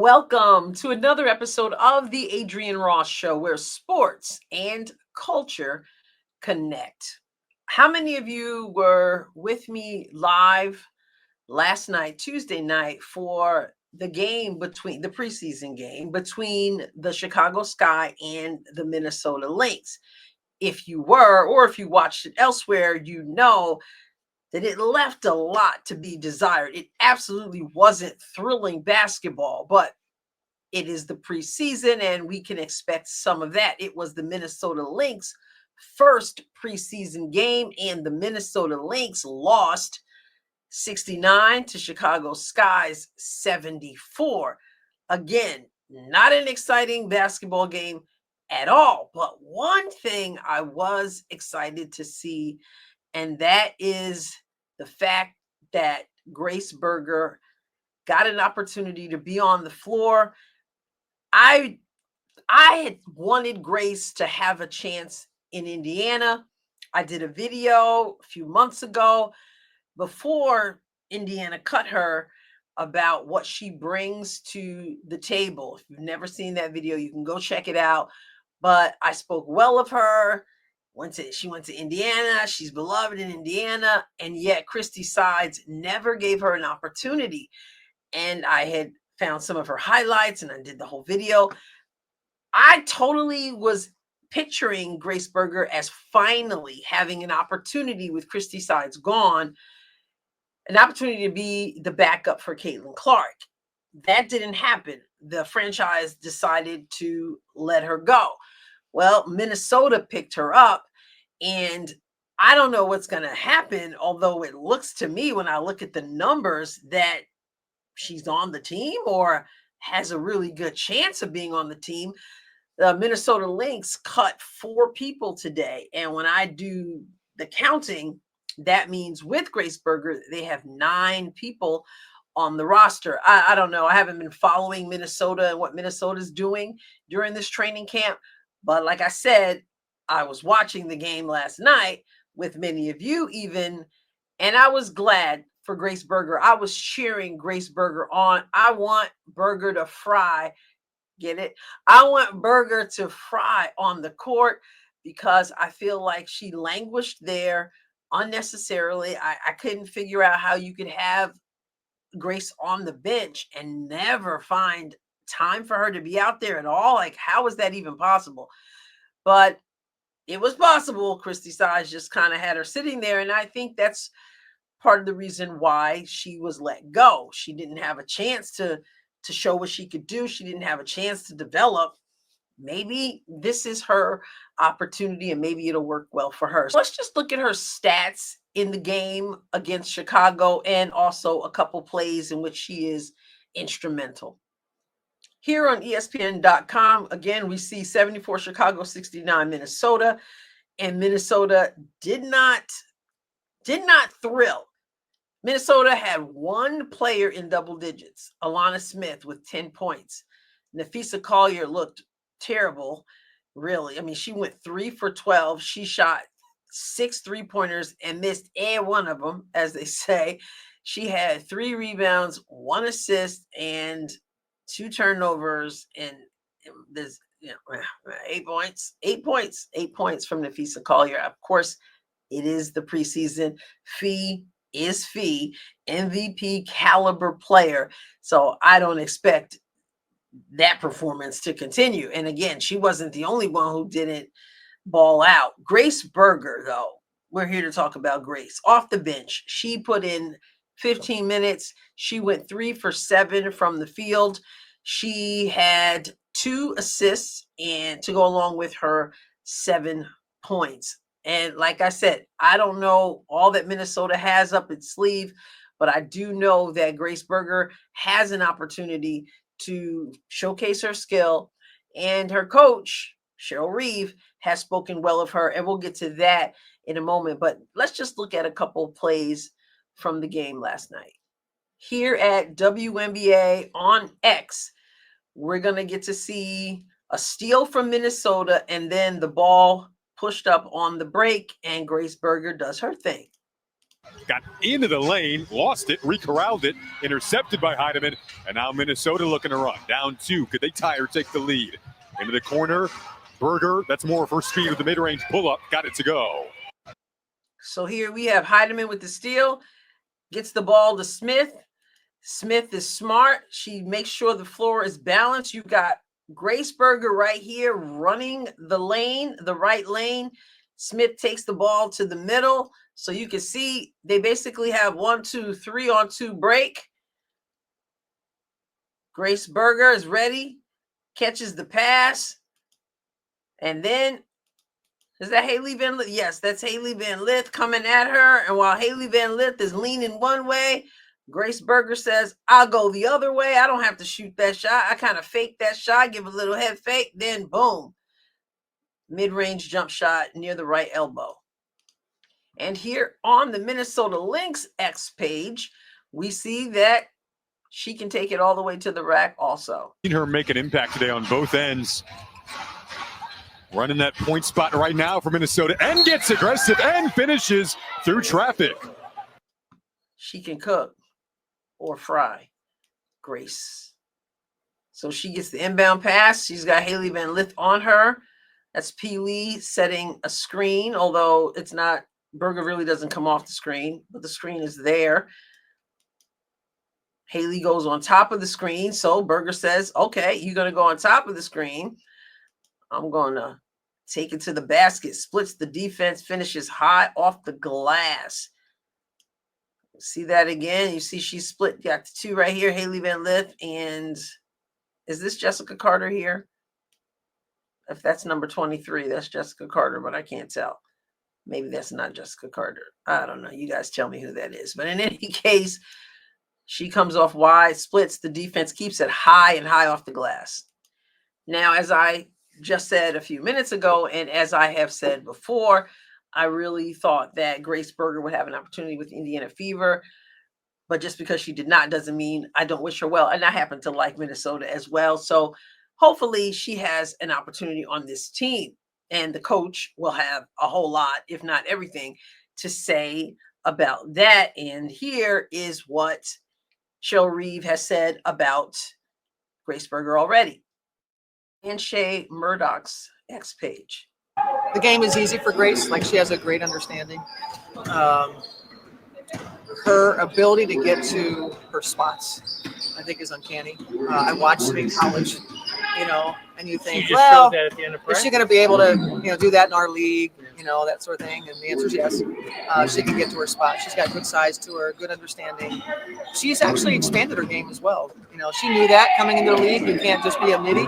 Welcome to another episode of the Adrienne Ross Show, where sports and culture connect. How many of you were with me live last night, Tuesday night, for the game between the preseason game between the Chicago Sky and the Minnesota Lynx? If you were, or if you watched it elsewhere, you know that it left a lot to be desired. It absolutely wasn't thrilling basketball, but it is the preseason and we can expect some of that. It was the Minnesota Lynx first preseason game, and the Minnesota Lynx lost 69 to Chicago Sky's 74. Again, not an exciting basketball game at all. But one thing I was excited to see, and that is the fact that Grace Berger got an opportunity to be on the floor. I had wanted Grace to have a chance in Indiana. I did a video a few months ago before Indiana cut her about what she brings to the table. If you've never seen that video, you can go check it out. But I spoke well of her. She went to Indiana. She's beloved in Indiana. And yet Christie Sides never gave her an opportunity. And I had found some of her highlights and I did the whole video. I totally was picturing Grace Berger as finally having an opportunity with Christie Sides gone, an opportunity to be the backup for Caitlin Clark. That didn't happen. The franchise decided to let her go. Well, Minnesota picked her up, and I don't know what's going to happen, although it looks to me when I look at the numbers that she's on the team or has a really good chance of being on the team. The Minnesota Lynx cut 4 people today. And when I do the counting, that means with Grace Berger, they have 9 people on the roster. I don't know. I haven't been following Minnesota and what Minnesota's doing during this training camp. But like I said, I was watching the game last night with many of you even, and I was glad for Grace Berger. I was cheering Grace Berger on. I want Berger to fry. Get it? I want Berger to fry on the court because I feel like she languished there unnecessarily. I couldn't figure out how you could have Grace on the bench and never find time for her to be out there at all. Like, how is that even possible? But it was possible. Christie Sides just kind of had her sitting there. And I think that's part of the reason why she was let go. She didn't have a chance to show what she could do. She didn't have a chance to develop. Maybe this is her opportunity and maybe it'll work well for her. So let's just look at her stats in the game against Chicago and also a couple plays in which she is instrumental. Here on ESPN.com, again, we see 74 Chicago, 69 Minnesota, and Minnesota did not thrill. Minnesota had 1 player in double digits, Alana Smith with 10 points. Nafisa Collier looked terrible, really. I mean, she went 3 for 12. She shot 6 3-pointers and missed one of them, as they say. She had 3 rebounds, 1 assist, and 2 turnovers. And there's 8 points. 8 points from Nafisa Collier. Of course, it is the preseason. Fee is Fee, MVP caliber player. So I don't expect that performance to continue. And again, she wasn't the only one who didn't ball out. Grace Berger, though, we're here to talk about Grace. Off the bench, she put in 15 minutes. She went 3 for 7 from the field. She had 2 assists and to go along with her 7 points. And like I said, I don't know all that Minnesota has up its sleeve, but I do know that Grace Berger has an opportunity to showcase her skill. And her coach, Cheryl Reeve, has spoken well of her. And we'll get to that in a moment. But let's just look at a couple of plays from the game last night. Here at WNBA on X, we're going to get to see a steal from Minnesota and then the ball pushed up on the break, and Grace Berger does her thing. Got into the lane, lost it, recorralled it, intercepted by Heidemann, and now Minnesota looking to run. Down 2. Could they tie or take the lead? Into the corner, Berger, that's more of her speed with the mid-range pull-up. Got it to go. So here we have Heidemann with the steal, gets the ball to Smith. Smith is smart. She makes sure the floor is balanced. You've got Grace Berger right here running the lane, the right lane. Smith takes the ball to the middle. So you can see they basically have 1, 2, 3 on 2 break. Grace Berger is ready, catches the pass. And then, is that Haley Van Lith? Yes, that's Haley Van Lith coming at her. And while Haley Van Lith is leaning one way, Grace Berger says, I'll go the other way. I don't have to shoot that shot. I kind of fake that shot, give a little head fake, then boom. Mid-range jump shot near the right elbow. And here on the Minnesota Lynx X page, we see that she can take it all the way to the rack also. Seen her make an impact today on both ends. Running that point spot right now for Minnesota and gets aggressive and finishes through traffic. She can cook or fry, Grace. So she gets the inbound pass. She's got Haley Van Lith on her. That's P. Lee setting a screen, although it's not, Berger really doesn't come off the screen, but the screen is there. Haley goes on top of the screen. So Berger says, okay, you're going to go on top of the screen. I'm going to take it to the basket, splits the defense, finishes high off the glass. See that again? You see she split, got the 2 right here, Haley Van Lith, and is this Jessica Carter here? If that's number 23, that's Jessica Carter, but I can't tell. Maybe that's not Jessica Carter. I don't know. You guys tell me who that is. But in any case, she comes off wide, splits, the defense keeps it high and high off the glass. Now, as I just said a few minutes ago, and as I have said before, I really thought that Grace Berger would have an opportunity with Indiana Fever, but just because she did not doesn't mean I don't wish her well. And I happen to like Minnesota as well. So hopefully she has an opportunity on this team, and the coach will have a whole lot, if not everything, to say about that. And here is what Reeve has said about Grace Berger already. And Shay Murdoch's X page. The game is easy for Grace. Like, she has a great understanding. Her ability to get to her spots, I think, is uncanny. I watched her in college, and you think, well, is she going to be able to, do that in our league, that sort of thing? And the answer is yes. She can get to her spot. She's got good size to her, good understanding. She's actually expanded her game as well. She knew that coming into the league. You can't just be a midi,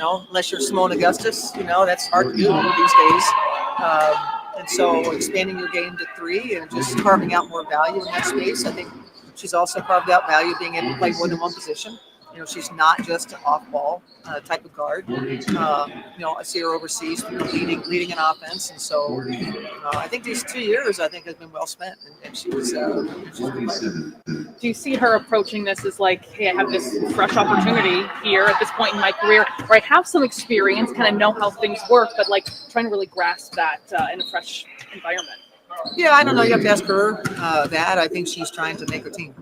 unless you're Simone Augustus. That's hard to do these days. And so expanding your game to 3 and just carving out more value in that space. I think she's also carved out value being able to play more than one position. She's not just an off-ball type of guard. I see her overseas leading an offense, and so I think these 2 years has been well spent, and she's Do you see her approaching this as like, hey, I have this fresh opportunity here at this point in my career, where I have some experience, kind of know how things work, but like trying to really grasp that in a fresh environment? Yeah, I don't know. You have to ask her that. I think she's trying to make her team.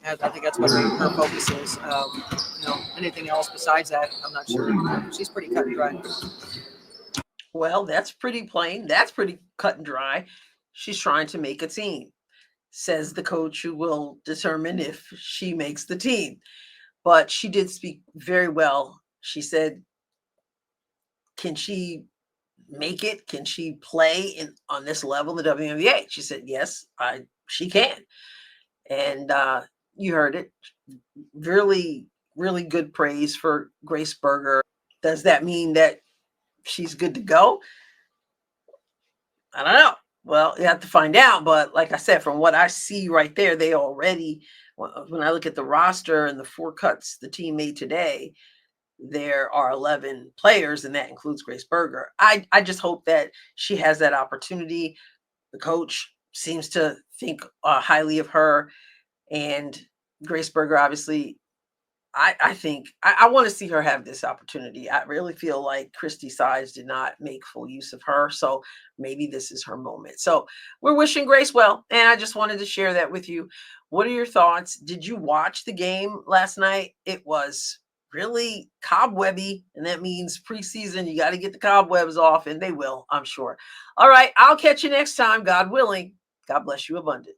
I think that's what her focus is. Anything else besides that, I'm not sure. She's pretty cut and dry. Well, that's pretty plain. That's pretty cut and dry. She's trying to make a team, says the coach who will determine if she makes the team. But she did speak very well. She said, can she make it? Can she play on this level in the WNBA? She said, yes, she can. And you heard it. Really, really good praise for Grace Berger. Does that mean that she's good to go? I don't know. Well, you have to find out. But like I said, from what I see right there, they already, when I look at the roster and the 4 cuts the team made today, there are 11 players, and that includes Grace Berger. I just hope that she has that opportunity. The coach seems to think highly of her. And Grace Berger obviously I think I want to see her have this opportunity. I really feel like Christie Sides did not make full use of her. So maybe this is her moment. So we're wishing Grace well. And I just wanted to share that with you. What are your thoughts? Did you watch the game last night? It was really cobwebby. And that means preseason, you got to get the cobwebs off, and they will, I'm sure. All right. I'll catch you next time, God willing. God bless you abundantly.